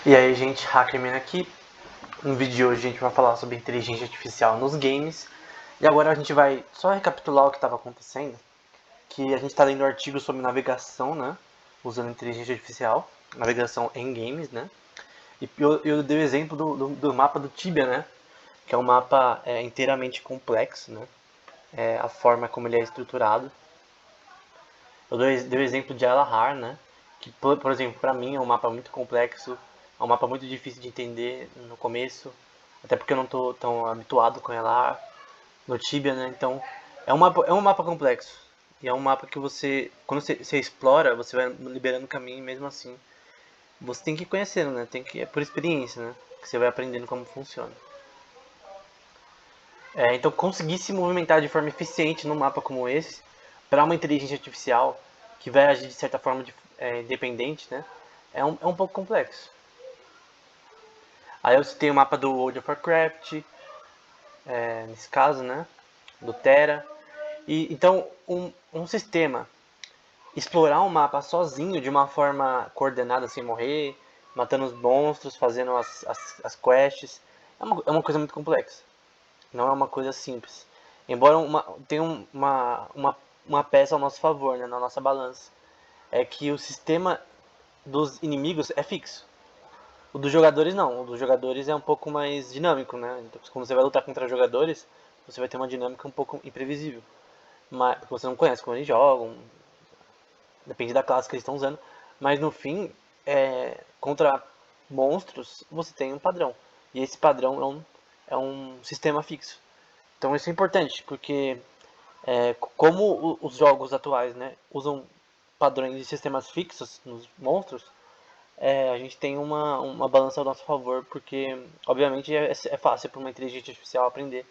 E aí, gente, Hackerman aqui. No vídeo de hoje a gente vai falar sobre inteligência artificial nos games. E agora a gente vai só recapitular o que estava acontecendo. Que a gente está lendo artigos sobre navegação, né? Usando inteligência artificial. Navegação em games, né? E eu dei o exemplo do mapa do Tibia, né? Que é um mapa inteiramente complexo, né? A forma como ele é estruturado. Eu dei o exemplo de Alahar, né? Que, por exemplo, para mim é um mapa muito complexo, é um mapa muito difícil de entender no começo, até porque eu não estou tão habituado com Alahar no Tibia, né? Então, é um mapa complexo. E é um mapa que quando você explora, você vai liberando caminho e mesmo assim. Você tem que ir conhecendo, né? É por experiência, né? Que você vai aprendendo como funciona. Então, conseguir se movimentar de forma eficiente num mapa como esse, para uma inteligência artificial que vai agir de certa forma independente, né? É um pouco complexo. Aí você tem o mapa do World of Warcraft, nesse caso, né? Do Terra. Então, um sistema explorar um mapa sozinho, de uma forma coordenada, sem morrer, matando os monstros, fazendo as quests, é uma coisa muito complexa. Não é uma coisa simples. Embora tenha uma peça ao nosso favor, né, na nossa balança. É que o sistema dos inimigos é fixo. O dos jogadores não. O dos jogadores é um pouco mais dinâmico, né? Então, quando você vai lutar contra jogadores, você vai ter uma dinâmica um pouco imprevisível. Porque você não conhece como eles jogam, depende da classe que eles estão usando. Mas no fim, contra monstros, você tem um padrão. E esse padrão é um sistema fixo. Então isso é importante, porque como os jogos atuais, né, usam padrões de sistemas fixos nos monstros, a gente tem uma balança ao nosso favor, porque obviamente é fácil para uma inteligência artificial aprender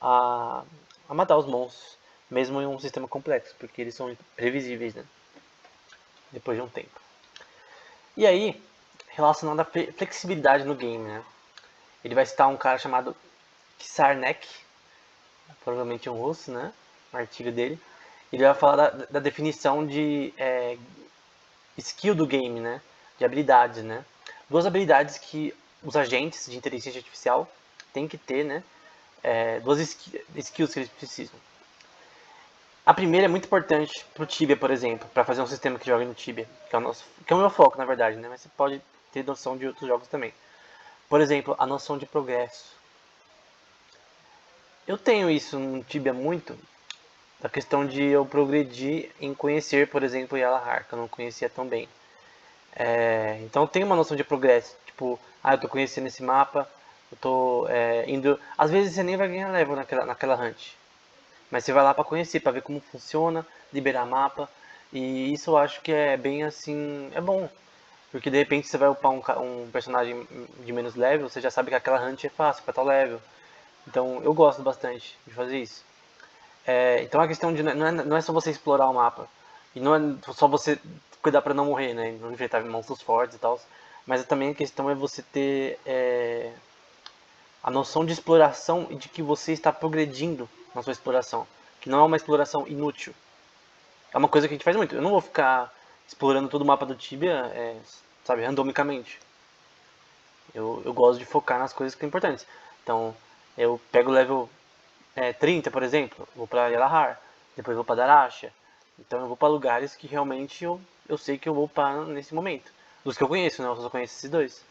a, a matar os monstros, mesmo em um sistema complexo, porque eles são previsíveis, né, depois de um tempo. E aí, relacionado à flexibilidade no game, né, ele vai citar um cara chamado Kisarnek, provavelmente um russo, né, um artigo dele. Ele vai falar da definição de skill do game, né? De habilidades, né? Duas habilidades que os agentes de inteligência artificial têm que ter, né? Duas skills que eles precisam. A primeira é muito importante para o Tibia, por exemplo, para fazer um sistema que joga no Tibia, que é o meu foco, na verdade, né? Mas você pode ter noção de outros jogos também. Por exemplo, a noção de progresso. Eu tenho isso no Tibia muito, da questão de eu progredir em conhecer, por exemplo, Yalahar, que eu não conhecia tão bem. Então tem uma noção de progresso, tipo, eu tô conhecendo esse mapa, eu tô indo. Às vezes você nem vai ganhar level naquela hunt, mas você vai lá pra conhecer, pra ver como funciona, liberar mapa, e isso eu acho que é bem assim, é bom, porque de repente você vai upar um personagem de menos level, você já sabe que aquela hunt é fácil pra tal level, então eu gosto bastante de fazer isso. Então a questão de não é só você explorar o mapa. E não é só você cuidar pra não morrer, né? Não enfrentar monstros fortes e tal. Mas também a questão é você ter a noção de exploração e de que você está progredindo na sua exploração. Que não é uma exploração inútil. É uma coisa que a gente faz muito. Eu não vou ficar explorando todo o mapa do Tibia, sabe, randomicamente. Eu gosto de focar nas coisas que são importantes. Então, eu pego o level 30, por exemplo, vou para Yalahar, depois vou para Darasha. Então eu vou para lugares que realmente eu sei que eu vou para nesse momento. Dos que eu conheço, né? Eu só conheço esses dois.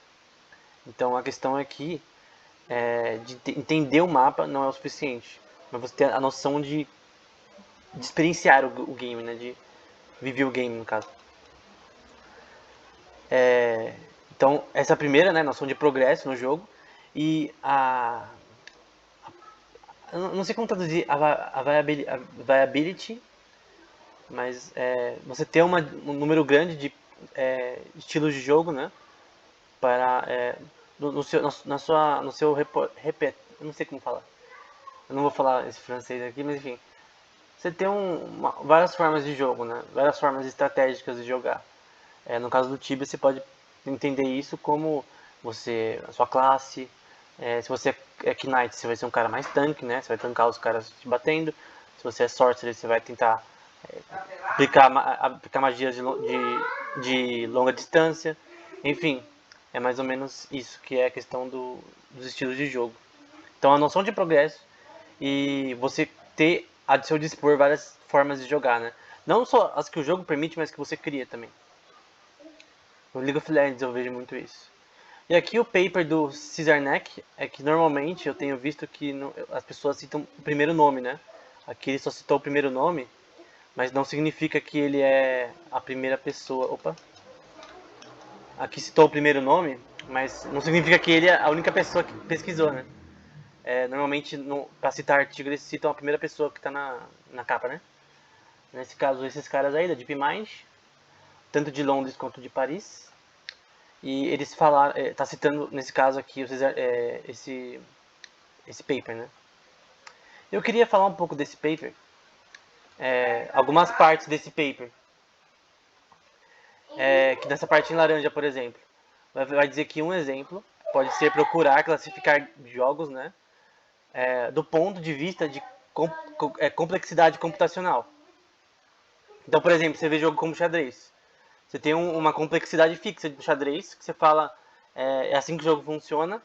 Então a questão é que de entender o mapa não é o suficiente. Mas você ter a noção de experienciar o game, né? De viver o game, no caso. Então essa é a primeira, né? Noção de progresso no jogo. E eu não sei como traduzir a viability, mas você ter um número grande de estilos de jogo, né? Para no seu, na sua, no seu repet, eu não sei como falar. Eu não vou falar esse francês aqui, mas enfim, você tem várias formas de jogo, né? Várias formas estratégicas de jogar. No caso do Tibia, você pode entender isso como a sua classe. Se você é Knight, você vai ser um cara mais tanque, né? Você vai tancar os caras te batendo. Se você é Sorcerer, você vai tentar aplicar magias de longa distância. Enfim, É mais ou menos isso que é a questão dos estilos de jogo. Então a noção de progresso e você ter a seu dispor várias formas de jogar, né? Não só as que o jogo permite, mas que você cria também. No League of Legends eu vejo muito isso. E aqui o paper do Cesarnek é que normalmente eu tenho visto que as pessoas citam o primeiro nome, né? Aqui ele só citou o primeiro nome, mas não significa que ele é a primeira pessoa. Opa! Aqui citou o primeiro nome, mas não significa que ele é a única pessoa que pesquisou, né? Normalmente, para citar artigo, eles citam a primeira pessoa que está na capa, né? Nesse caso, esses caras aí da DeepMind, tanto de Londres quanto de Paris. E eles falaram, tá citando nesse caso aqui esse paper, né? Eu queria falar um pouco desse paper, algumas partes desse paper. Que nessa parte em laranja, por exemplo, vai dizer que um exemplo pode ser procurar, classificar jogos, né? Do ponto de vista de complexidade computacional. Então, por exemplo, você vê jogo como xadrez. Você tem uma complexidade fixa de xadrez, que você fala, é assim que o jogo funciona,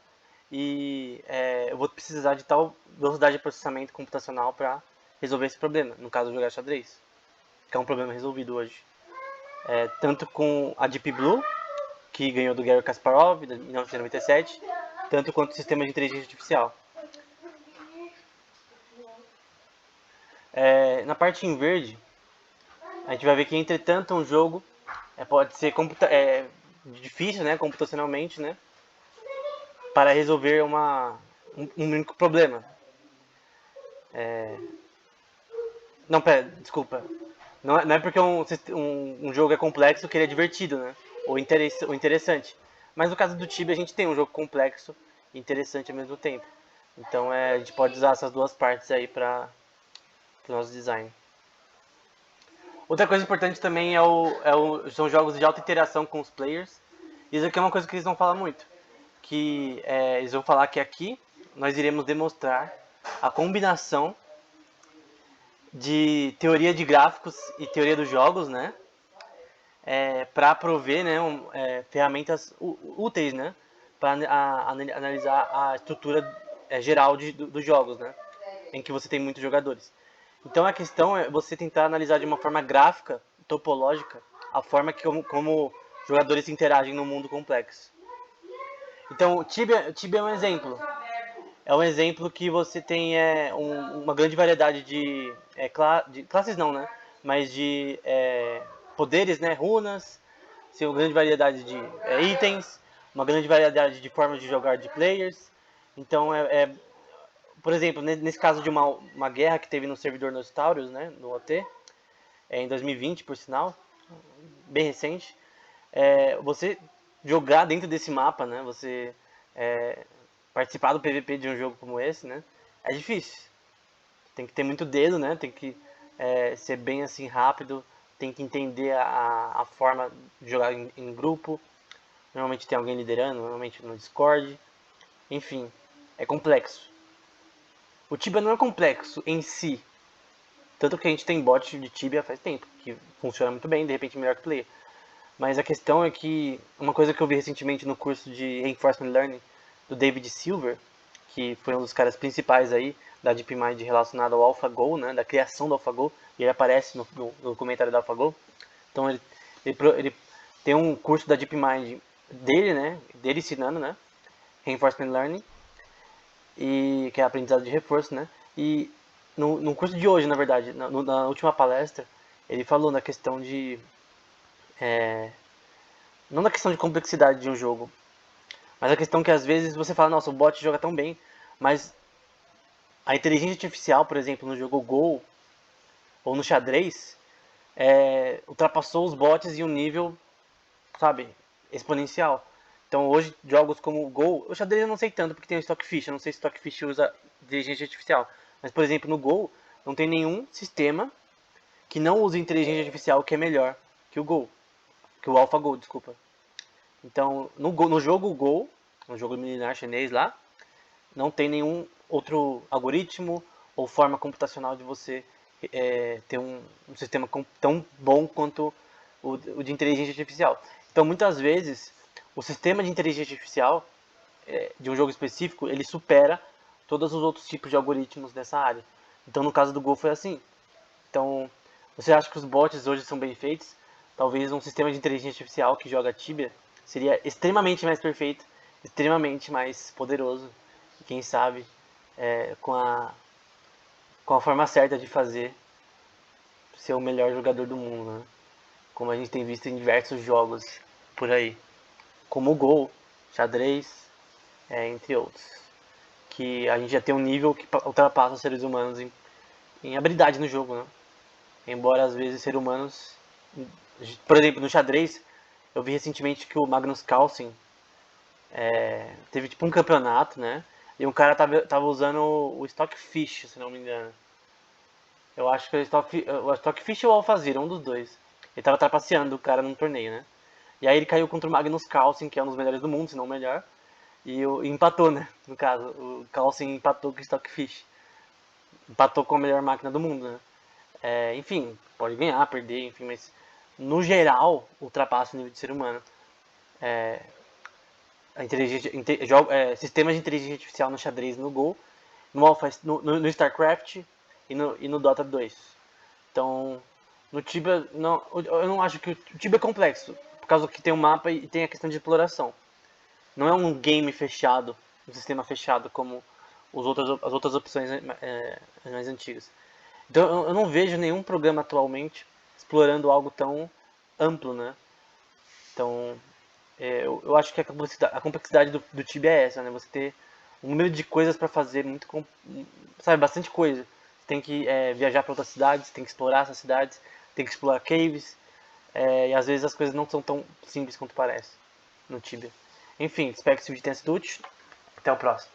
e eu vou precisar de tal velocidade de processamento computacional para resolver esse problema. No caso, jogar xadrez, que é um problema resolvido hoje. Tanto com a Deep Blue, que ganhou do Garry Kasparov em 1997, tanto quanto o sistema de inteligência artificial. Na parte em verde, a gente vai ver que, entretanto, um jogo pode ser difícil, né, computacionalmente, né, para resolver um único problema. Não, pera, desculpa. Não é porque um jogo é complexo que ele é divertido, né, ou interessante. Mas no caso do Tibia, a gente tem um jogo complexo e interessante ao mesmo tempo. Então a gente pode usar essas duas partes aí para o nosso design. Outra coisa importante também são jogos de alta interação com os players. Isso aqui é uma coisa que eles vão falar muito. Que eles vão falar que aqui nós iremos demonstrar a combinação de teoria de gráficos e teoria dos jogos, né? Para prover, né, ferramentas úteis, né? Para analisar a estrutura geral dos jogos, né? Em que você tem muitos jogadores. Então a questão é você tentar analisar de uma forma gráfica, topológica, a forma como jogadores interagem no mundo complexo. Então o Tibia é um exemplo. É um exemplo que você tem uma grande variedade de classes não, né? Mas de poderes, né? Runas, uma grande variedade de itens, uma grande variedade de formas de jogar de players. Então por exemplo, nesse caso de uma guerra que teve no servidor Nostalrius, né, no OT, em 2020, por sinal, bem recente, você jogar dentro desse mapa, né, você participar do PVP de um jogo como esse, né, é difícil. Tem que ter muito dedo, né, tem que ser bem assim rápido, tem que entender a forma de jogar em grupo. Normalmente tem alguém liderando, normalmente no Discord. Enfim, é complexo. O Tibia não é complexo em si. Tanto que a gente tem bot de Tibia faz tempo, que funciona muito bem, de repente melhor que o player. Mas a questão é que uma coisa que eu vi recentemente no curso de Reinforcement Learning do David Silver, que foi um dos caras principais aí da DeepMind relacionado ao AlphaGo, né, da criação do AlphaGo, e ele aparece no comentário do AlphaGo. Então ele tem um curso da DeepMind dele, né, dele ensinando, né, Reinforcement Learning, e que é aprendizado de reforço, né? E no curso de hoje, na verdade, na última palestra, ele falou na questão de não na questão de complexidade de um jogo, mas a questão que às vezes você fala, nossa, o bot joga tão bem, mas a inteligência artificial, por exemplo, no jogo Go ou no xadrez, ultrapassou os bots em um nível, sabe, exponencial. Então hoje jogos como o Go, o xadrez eu não sei tanto porque tem o Stockfish, eu não sei se o Stockfish usa inteligência artificial, mas por exemplo no Go não tem nenhum sistema que não use inteligência artificial que é melhor que o Go, que o AlphaGo, desculpa. Então no jogo Go, no jogo milenar chinês lá, não tem nenhum outro algoritmo ou forma computacional de você ter um sistema tão bom quanto o de inteligência artificial. Então muitas vezes o sistema de inteligência artificial de um jogo específico, ele supera todos os outros tipos de algoritmos dessa área. Então, no caso do Go foi assim. Então, você acha que os bots hoje são bem feitos? Talvez um sistema de inteligência artificial que joga Tibia seria extremamente mais perfeito, extremamente mais poderoso. E quem sabe, com a forma certa de fazer, ser o melhor jogador do mundo, né? Como a gente tem visto em diversos jogos por aí. Como o Go, xadrez, entre outros. Que a gente já tem um nível que ultrapassa os seres humanos em habilidade no jogo, né? Embora às vezes seres humanos, por exemplo, no xadrez, eu vi recentemente que o Magnus Carlsen teve tipo um campeonato, né? E um cara tava usando o Stockfish, se não me engano. Eu acho que o Stockfish ou o Alphazir, um dos dois. Ele tava trapaceando o cara num torneio, né? E aí ele caiu contra o Magnus Carlsen, que é um dos melhores do mundo, se não o melhor. E empatou, né? No caso, o Carlsen empatou com o Stockfish. Empatou com a melhor máquina do mundo, né? Enfim, pode ganhar, perder, enfim, mas no geral ultrapassa o nível de ser humano. A inteligência, sistemas de inteligência artificial no xadrez, no Go, no StarCraft e no Dota 2. Então, no Tibia, não, eu não acho que o Tibia é complexo, por causa que tem um mapa e tem a questão de exploração. Não é um game fechado, um sistema fechado como as outras opções mais antigas. Então eu não vejo nenhum programa atualmente explorando algo tão amplo, né? Então eu acho que a complexidade do Tibia é essa, né? Você ter um número de coisas para fazer sabe, bastante coisa. Você tem que viajar para outras cidades, tem que explorar essas cidades, tem que explorar caves, e às vezes as coisas não são tão simples quanto parece no Tibia. Enfim, espero que esse vídeo tenha sido útil. Até o próximo.